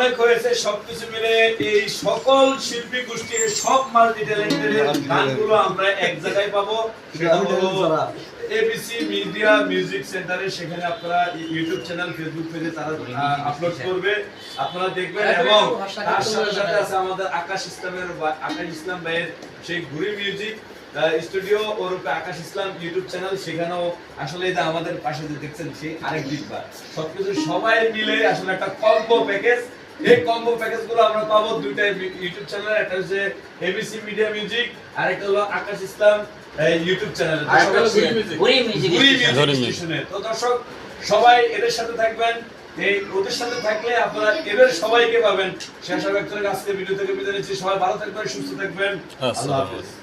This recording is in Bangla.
অনেক হয়েছে, সবকিছু মিলে এই সকল শিল্পী গোষ্ঠীর সব মাল্টি ট্যালেন্টেড গানগুলো আমরা এক জায়গায় পাবো। সেটা হলো এবিসি মিডিয়া মিউজিক সেন্টারে। সেখানে আপনারা ইউটিউব চ্যানেল, ফেসবুক পেজে তারা আপলোড করবে, আপনারা দেখবেন। এবং তার সাথে সাথে আছে আমাদের আকাশ ইসলাম ভাইয়ের সেই ঘুরি মিউজিক স্টুডিও, ওরূপে আকাশ ইসলাম ইউটিউব চ্যানেল। সেখানেও আসলে এই যে আমাদের পাশে যে দেখছেন সেই আরেক দিকবার, সবকিছু সবাই মিলে আসলে একটা কম্বো প্যাকেজ। এই কম্বো প্যাকেজ গুলো আমরা পাবো দুইটা ইউটিউব চ্যানেল, একটা হচ্ছে এবিসি মিডিয়া মিউজিক, আর একটা হলো আকাশ ইসলাম ইউটিউব চ্যানেল। তো দর্শক সবাই এদের সাথে থাকবেন, এই ওদের সাথে থাকলে আপনারা এদের সবাইকে পাবেন। শেষ আজকে ভিডিও থেকে বিদায় নিচ্ছি। সবাই ভালো থাকবেন, সুস্থ থাকবেন। আল্লাহ হাফেজ।